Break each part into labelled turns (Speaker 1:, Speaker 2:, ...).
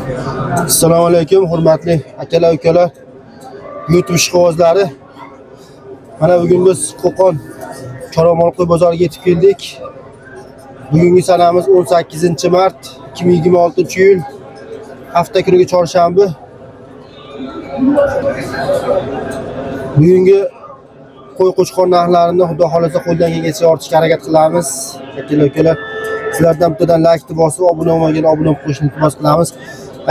Speaker 1: Assalomu alaykum, hurmatli akalar, ukalar, YouTube ishqibozlari. Mana bugun biz Qo'qon Choramolqi bozoriga yetib keldik. Bugungi sanamiz 18-mart 2026-yil, hafta kuniga chorshanba. Bugungi qo'y-qo'chqor narxlarini xudo xolasa qo'ldan kelgancha ortishga harakat qilamiz. Akalar, ukalar, sizlardan bittadan like bosib, obuna bo'lmagan obuna bo'lib qo'yishni iltimos qilamiz.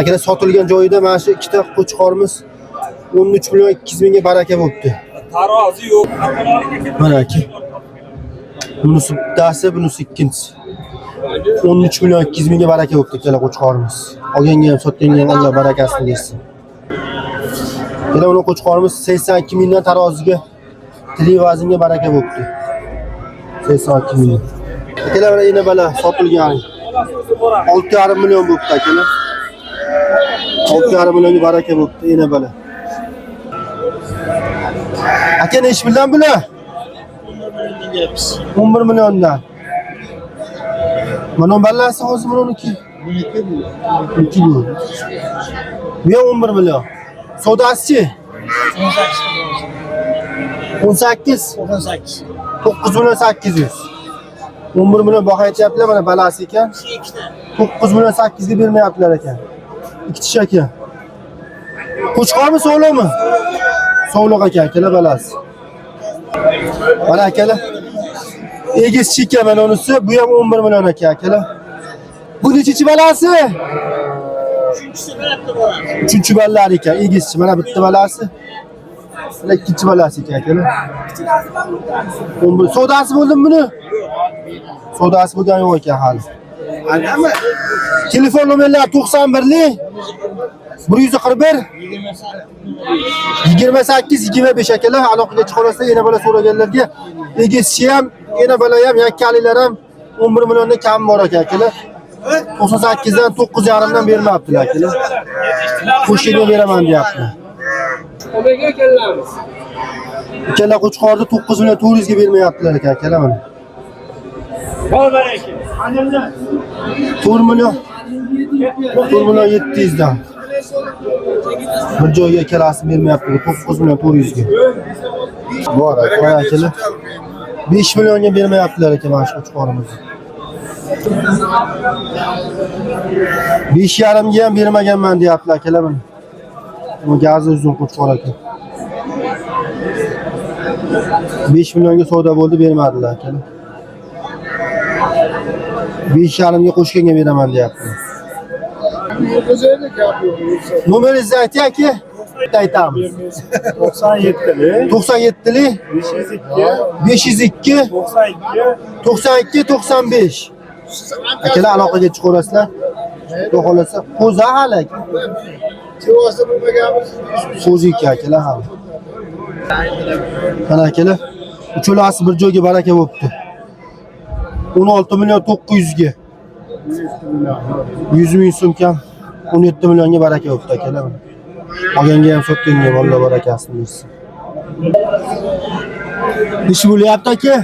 Speaker 1: Akalar, sotilgan joyida mana shu ikkita qo'chqorimiz 13 million 200 mingga baraka bo'libdi.
Speaker 2: Tarozi yo'q.
Speaker 1: Mana aka. Bunisi bittasi, bunisi ikkinchisi. 13 million 200 mingga baraka bo'libdi akalar qo'chqorimiz. Olganga ham sotganga ham Alloh barakasini bersin. Yana uni qo'chqorimiz 82 mingdan taroziga tili vaznga baraka bo'libdi. 82 ming. Akalar, mana yana bala sotilgan. 6,5 million bo'libdi akalar. 6,5 millionga baraka bo'libdi yana bala. Aka, ne ish bilan bular? 11 milliondan. Mana balasi hozir buniki. Buniki bu. Bu ham 11 million. Savdasi-chi? 18. 9 million 800. 11 million baho aytyaptilar, mana balasi ekan. 9 million 800 ga bermayaptilar ekan. Ikkita ekan. Qo'chqormi, sovliqmi? Sovliq ekan akalar balasi. Mana akalar. Egiz chika mana unisi, bu ham 11 million ekan akalar. Bu nechichi balasi? Uchinchi ballar ekan, egizchi. Mana bitta balasi. Mana ikkinchi balasi ekan akalar. 11. Savdosi bo'ldimi buni? Savdosi bo'lgan yo'q ekan hali. Telefon nomerlari 91 141 28 25 akalar. Aloqaga chiqarsa yana bola so'raganlarga egizchi ham, yana bola ham, yakkalilar ham 11 milliondan kam bor akalar. 98 dan 9,5 dan bermayaptilar akalar. Qo'shimga beraman deyapti.
Speaker 2: Omega kelamiz.
Speaker 1: Ikkala qo'chqorni 9 million 400 ga bermayaptilar akalar mana.
Speaker 2: Bor baraka.
Speaker 1: 4 million 700 dan. Bir joyga ikkalasini bermayapti. 9 million 400 ga. Bor akalar. 5 millionga bermayaptilar ekan mana shu qo'chqorimizni. 5,5 ga ham bermaganman deyaptilar akalar mana. Bu gazi uzun qo'chqor ekan. 5 millionga savdo bo'ldi, bermadilar akalar. 5,5 ga qo'shganga beraman deyapti. Nomeringizni ayting aka. Aytamiz.
Speaker 2: 97
Speaker 1: 97 502 92 95. Akalar, aloqaga chiqarasizlar. Xudo xolasa, qo'za hali.
Speaker 2: Chivosi bo'lmaganmiz.
Speaker 1: Qo'zi akalar hali. Mana akalar, uchalasi bir joyga baraka bo'libdi. 16 million 900 ga. 100 ming so'm kam 17 millionga baraka bo'libdi akalar. Olganga ham sotganga ham Alloh barakasini bersin. Ish bo'lyapti aka.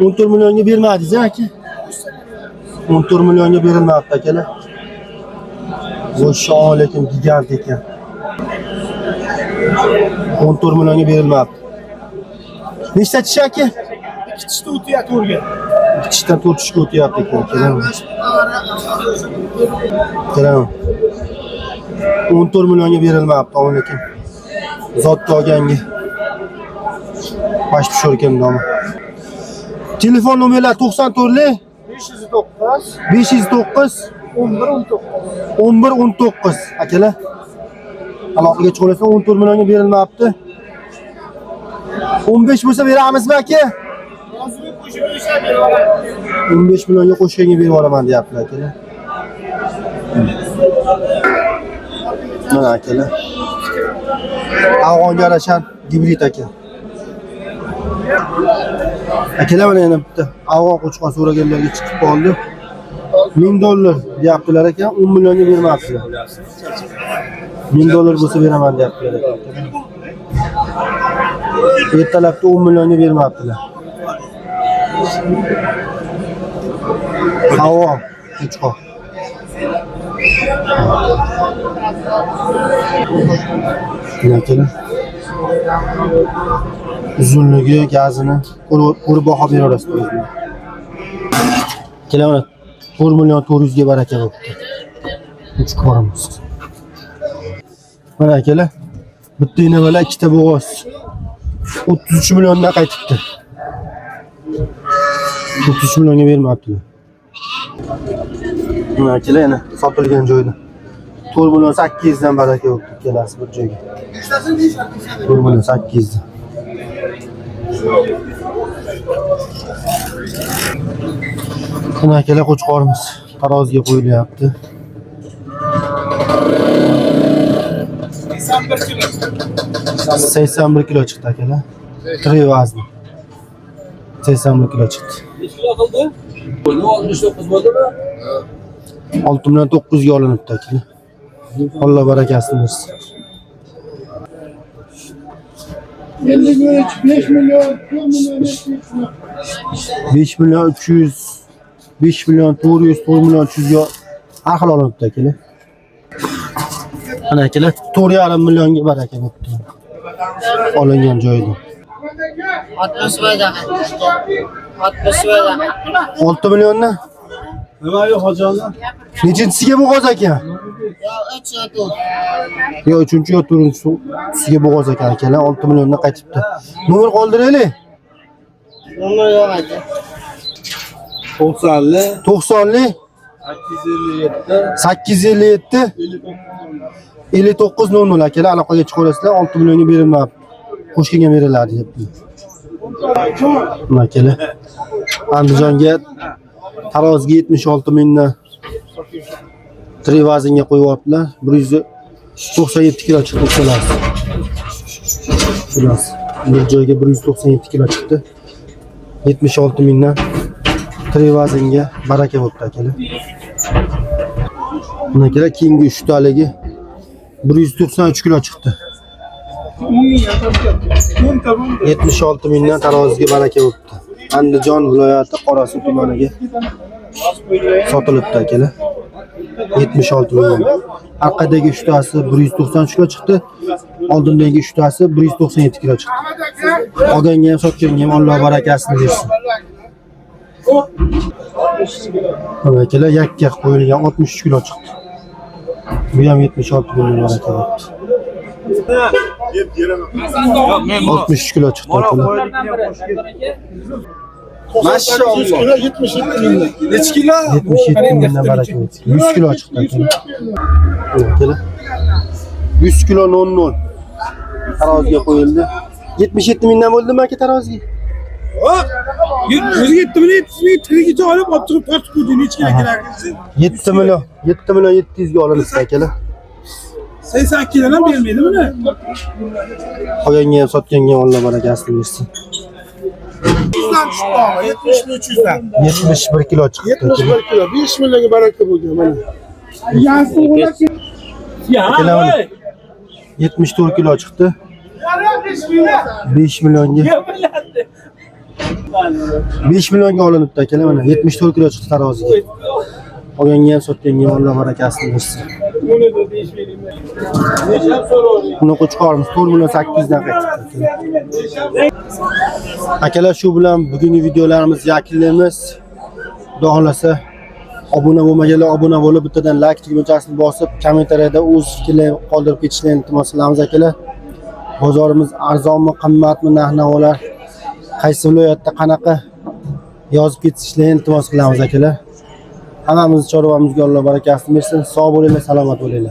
Speaker 1: 14 millionga bermadingiz aka. 14 millionga berilmayapti akalar. Voshsho lekin gigant ekan. 14 millionga berilmayapti. Nechta tish aka?
Speaker 2: 2 tishda o'tyapti o'rga.
Speaker 1: 2 tishdan 4 tishga o'tyapti ekan. Keling. 14 millionga berilmayapti, lekin zotga olganga. Bash pishorgan nomi. Telefon nomerlari 94 509 11 19 akalar. Aloqaga chiqarsa 14 millionga berilmayapti. 15 bo'lsa beramizmi aka? 15 millionga qo'shganga berib olaman deyaptilar akalar. Mana akalar. Afg'onga yarashan gibrid aka. Akalar, mana yana bitta afg'on qo'chqor so'raganlarga chiqib qoldi. $1000 deyaptilar ekan, 10 millionga bermayaptilar. $1000 bo'lsa beraman deyaptilar ekan. Ertalabda 10 millionga bermayaptilar. Havo qo'chqor. Akalar. Uzunligi, gazini ko'rib baho beraverasiz. Kelar 4 million 400 ga baraka bo'pti. Uch ko'ramiz. Mana akalar, bitta ina bilan ikkita bo'g'oz 33 milliondan qaytibdi. 33 millionga bermabdilar. Mana akalar, yana sotilgan joyda 4 million 800 dan baraka bo'pti kelasi bir joyga. 4 million 800 dan. Mana akalar, qo'chqorimiz taroziga qo'yilyapti. 81 kilo chiqdi akalar. Tri vazni. 81 kilo chiqdi.
Speaker 3: Necha kilo qildi? Buni 69 bo'ldimi?
Speaker 1: 6 million 900 ga olinibdi akalar. Alloh barakasini bersin.
Speaker 2: 5 million
Speaker 1: 5 million 300, 5 million 400, 4 million 300 ga har xil olinibdi akalar. Mana akalar 4,5 millionga baraka bo'pti. Olingan joyida.
Speaker 4: 60 vada qildi. 60 vada.
Speaker 1: 6 milliondan
Speaker 2: Nima yo'q hojonlar?
Speaker 1: nechinchisiga bo'g'oz aka?
Speaker 4: Yo, 3 yotu.
Speaker 1: Yo, 3-chi yo 4-chisiga bo'g'oz ekan akalar. 6 milliondan qaytibdi. Nomer qoldiraylik.
Speaker 4: Nomer yo'q edi.
Speaker 2: 90li
Speaker 1: 90lik
Speaker 2: 857
Speaker 1: 59 00 akalar, aloqaga chiqaverasizlar. 6 millionga berilmayapti. Qo'shkinga beriladi debdi. Mana akalar, Andijonga taroziga 76 mingdan tri vaznga qo'yibdilar. 197 kilo chiqdi kelasi. Xullas, bir joyga 197 kilo chiqdi. 76 mingdan tri vaznga baraka bo'pti akalar. Mana akalar, keyingi 3 taligi 193 kilo chiqdi. 76 mingdan taroziga baraka bo'pti. Andijon viloyati Qorasuv tumaniga sotilibdi akalar. 76 million. Orqadagi 3 tasi 193 kilo chiqdi. Oldindagi 3 tasi 197 kilo chiqdi. Olganga ham sotganga ham Alloh barakasini bersin. Mana akalar, yakka qo'yilgan 63 kilo chiqdi. Bu ham 76 million baraka bo'pti. 63 kilo chiqdi akalar.
Speaker 2: Maşallah 77 milyon. Neç kilo?
Speaker 1: 77 mingdan baraka bo'pti. 100 kilo chiqdi akalar. Akalar, 100 kilo 00 taroziga qo'yildi. 77 mingdan bo'ldimi aka taroziga?
Speaker 2: 107 milyon 70 milyon tirigicha olib olib tortib qo'ydi. Neç kilo keraksin?
Speaker 1: 7 million 700 ga olinibdi akalar.
Speaker 2: 82 dan bermaydi buni.
Speaker 1: Olganga ham sotganga ham Alloh barakasini bersin.
Speaker 2: 70 dan.
Speaker 1: 71 kilo chiqdi.
Speaker 2: 71 kilo 5 millionga baraka bo'lgan mana.
Speaker 1: Akalar, 74 kilo chiqdi. 5 millionga 5 millionga olinibdi akalar. Mana 74 kilo chiqdi taroziga. Olganga ham sotganga ham Alloh barakasini bersin. Buni qo'chqorimiz 4 million 800 dan qaytibdi. Akalar, shu bilan bugungi videolarimizni yakunlaymiz. Xudo xolasa obuna bo'lmaganlar obuna bo'lib, bittadan like tugmachasini bosib, kommentariyada o'z fikrlaringizni qoldirib ketishlarini iltimos qilamiz akalar. Bozorimiz arzonmi, qimmatmi, narx-navolar qaysi viloyatda qanaqa yozib ketishlarini iltimos qilamiz akalar. Hammamiz chorvamizga Alloh barakasini bersin. Sog' bo'linglar, salomat bo'linglar.